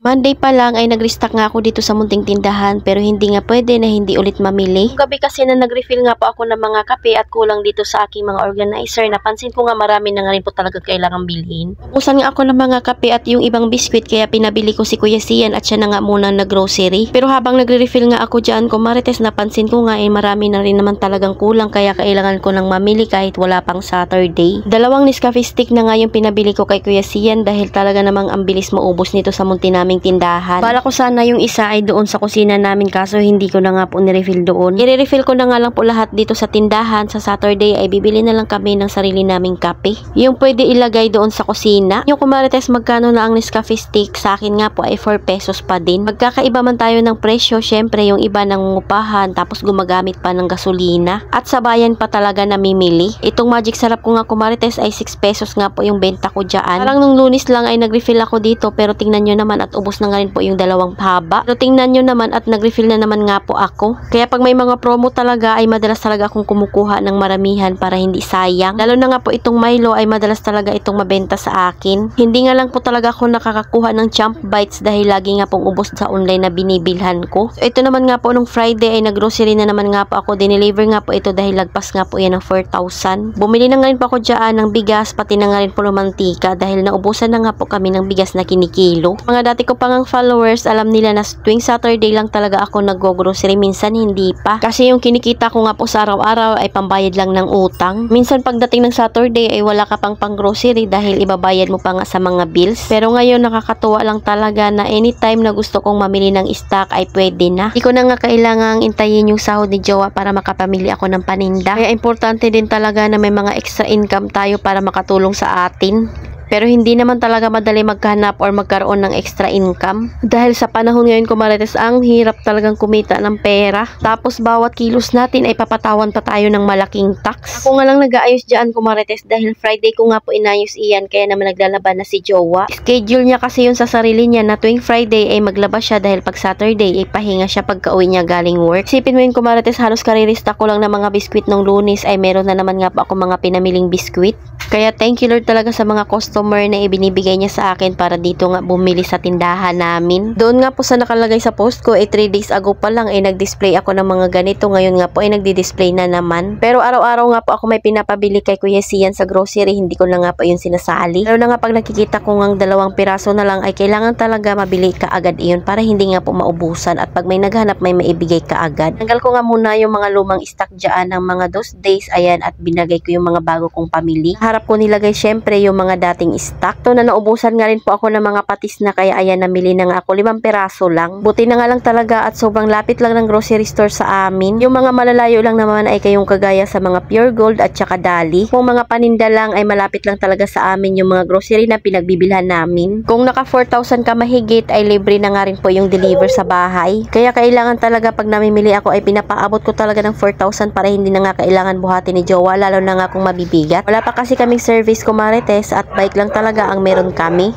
Monday pa lang ay nag-restock nga ako dito sa munting tindahan pero hindi nga pwede na hindi ulit mamili. Gabi kasi na nag-refill nga po ako ng mga kape at kulang dito sa aking mga organizer. Napansin ko nga marami na nga rin po talaga kailangang bilhin. Ubusan nga ako ng mga kape at yung ibang biskwit kaya pinabili ko si Kuya Sian at siya na nga muna nag-grocery. Pero habang nagre-refill nga ako dyan, Kumarites, napansin ko nga marami na rin naman talagang kulang kaya kailangan ko nang mamili kahit wala pang Saturday. Dalawang Nescafe stick na nga yung pinabili ko kay Kuya Sian dahil talaga namang ang bilis maubos nito sa munti namin tindahan. Bala ko sana yung isa ay doon sa kusina namin kaso hindi ko na nga po nirefill doon. I-refill ko na nga lang po lahat dito sa tindahan. Sa Saturday ay bibili na lang kami ng sarili naming kape. Yung pwede ilagay doon sa kusina. Yung Kumarites, magkano na ang Nescafe stick? Sa akin nga po ay 4 pesos pa din. Magkakaiba man tayo ng presyo, syempre yung iba nangungupahan tapos gumagamit pa ng gasolina. At sa bayan pa talaga namimili. Itong Magic Sarap ko nga Kumarites ay 6 pesos nga po yung benta ko dyan. Parang nung Lunes lang ay nag-refill ako dito pero tingnan nyo naman at ubos na nga rin po yung dalawang haba. Pero tingnan nyo naman at nag-refill na naman nga po ako. Kaya pag may mga promo talaga ay madalas talaga akong kumukuha ng maramihan para hindi sayang. Lalo na nga po itong Milo ay madalas talaga itong mabenta sa akin. Hindi nga lang po talaga ako nakakakuha ng Champ Bites dahil lagi nga pong ubos sa online na binibilhan ko. So ito naman nga po nung Friday ay nag-grocery na naman nga po ako. Dineliver nga po ito dahil lagpas nga po yan ng 4,000. Bumili na nga rin po ako dyan ng bigas pati na nga rin po ng mantika dahil naubusan na nga po kami ng bigas na kinikilo. Mga dati ko pang followers, alam nila na tuwing Saturday lang talaga ako nag-grocery, minsan hindi pa. Kasi yung kinikita ko nga po sa araw-araw ay pambayad lang ng utang. Minsan pagdating ng Saturday ay wala ka pang grocery dahil ibabayad mo pa nga sa mga bills. Pero ngayon nakakatuwa lang talaga na anytime na gusto kong mamili ng stock ay pwede na. Hindi ko na nga kailangang intayin yung sahod ni Jowa para makapamili ako ng paninda. Kaya importante din talaga na may mga extra income tayo para makatulong sa atin. Pero hindi naman talaga madali maghanap or magkaroon ng extra income. Dahil sa panahon ngayon Kumarites, ang hirap talagang kumita ng pera. Tapos bawat kilos natin ay papatawan pa tayo ng malaking tax. Ako nga lang nag-aayos dyan Kumarites dahil Friday ko nga po inayos iyan kaya naman naglalaban na si Jowa. Schedule niya kasi yun sa sarili niya na tuwing Friday ay maglaba siya dahil pag Saturday ay pahinga siya pagka uwi niya galing work. Sipin mo yun Kumarites, halos karirista ko lang ng mga biskwit nung Lunes ay meron na naman nga po ako mga pinamiling biskwit. Kaya thank you Lord talaga sa mga customer na ibinibigay niya sa akin para dito nga bumili sa tindahan namin. Doon nga po sa nakalagay sa post ko 3 days ago pa lang nag-display ako ng mga ganito. Ngayon nga po nagdi-display na naman. Pero araw-araw nga po ako may pinapabili kay Kuya Sian sa grocery. Hindi ko na nga po yun sinasali. Pero na nga pag nakikita ko ngang 2 piraso na lang ay kailangan talaga mabili ka agad iyon para hindi nga po maubusan. At pag may naghanap may maibigay ka agad. Tanggal ko nga muna yung mga lumang stock dyan ng mga those days. Ayan at binagay ko yung mga bago kong pamili. Harap ko nilagay syempre yung mga dating stock. To na naubusan nga rin po ako ng mga patis na kaya ayan namili na nga ako 5 piraso lang. Buti na nga lang talaga at sobrang lapit lang ng grocery store sa amin. Yung mga malalayo lang naman ay kayong kagaya sa mga Pure Gold at saka Dali. Kung mga paninda lang ay malapit lang talaga sa amin yung mga grocery na pinagbibilhan namin. Kung naka 4,000 ka mahigit ay libre na nga rin po yung deliver sa bahay. Kaya kailangan talaga pag namimili ako ay pinapaabot ko talaga ng 4,000 para hindi na nga kailangan buhatin ni Jowa lalo na nga kung mabibigat. Wala pa kasi kaming service Kumarites at bike lang talaga ang meron kami.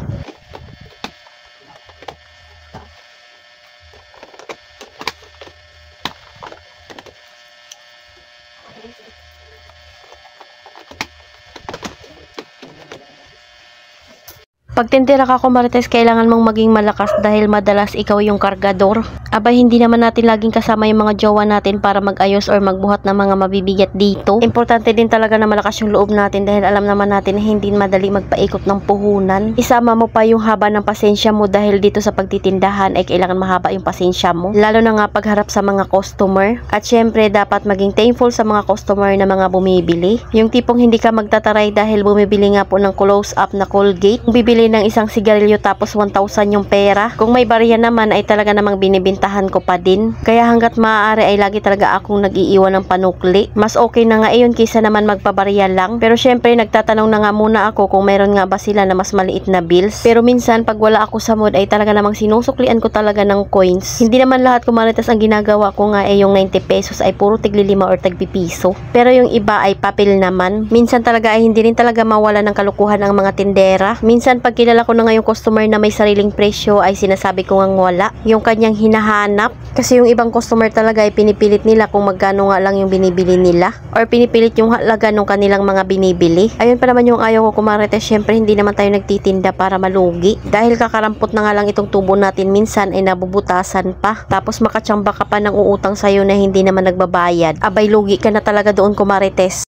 Pag tindera ka Kumarites, kailangan mong maging malakas dahil madalas ikaw yung kargador. Aba, hindi naman natin laging kasama yung mga jowa natin para mag-ayos or magbuhat ng mga mabibigat dito. Importante din talaga na malakas yung loob natin dahil alam naman natin na hindi madali magpaikot ng puhunan. Isama mo pa yung haba ng pasensya mo dahil dito sa pagtitindahan ay kailangan mahaba yung pasensya mo. Lalo na nga pagharap sa mga customer. At syempre, dapat maging thankful sa mga customer na mga bumibili. Yung tipong hindi ka magtataray dahil bumibili nga po ng close-up na Colgate. Kung bibili ng isang sigarilyo tapos 1,000 yung pera. Kung may barya naman ay talaga namang binibintahan ko pa din. Kaya hanggat maaari ay lagi talaga akong nag-iiwan ng panukli. Mas okay na nga iyon kaysa naman magpabarya lang. Pero syempre nagtatanong na nga muna ako kung meron nga ba sila na mas maliit na bills. Pero minsan pag wala ako sa mood ay talaga namang sinusuklian ko talaga ng coins. Hindi naman lahat Kumarites ang ginagawa ko nga ay yung 90 pesos ay puro tigli 5 or tagpipiso. Pero yung iba ay papel naman. Minsan talaga ay hindi rin talaga mawala ng kalukuhan ng mga tindera. Minsan pag kapag kilala ko na nga yung customer na may sariling presyo ay sinasabi ko ngang wala yung kanyang hinahanap. Kasi yung ibang customer talaga ay pinipilit nila kung magkano nga lang yung binibili nila or pinipilit yung halaga ng kanilang mga binibili. Ayun pa naman yung ayaw ko kumarites. Syempre hindi naman tayo nagtitinda para malugi. Dahil kakarampot na nga lang itong tubo natin, minsan ay nabubutasan pa. Tapos makatsamba ka pa ng uutang sa'yo na hindi naman nagbabayad. Abay lugi ka na talaga doon kumarites.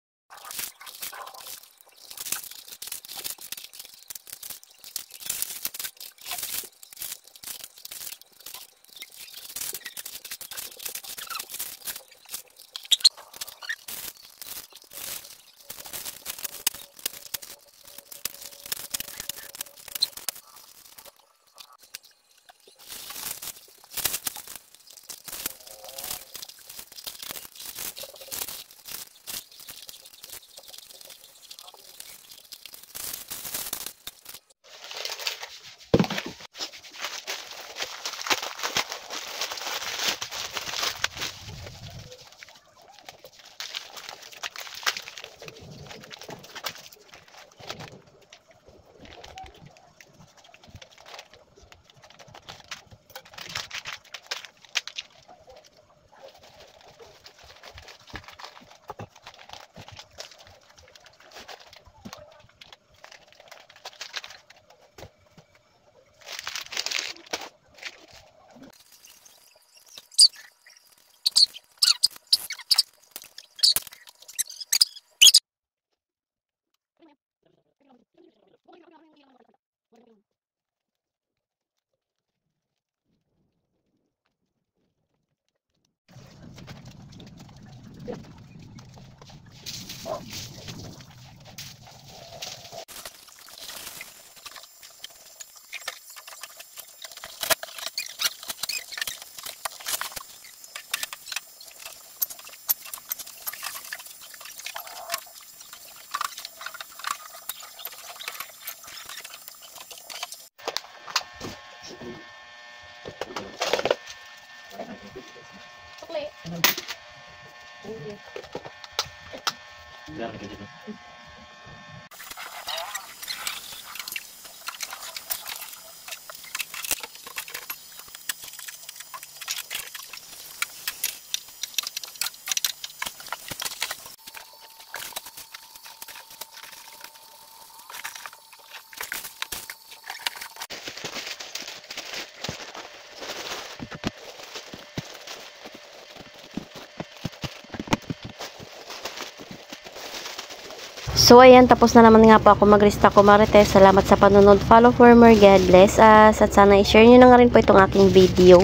So ayan, tapos na naman nga po ako mag-restock kumarites. Salamat sa panunod. Follow for more. God bless us. At sana i-share nyo na nga rin po itong aking video.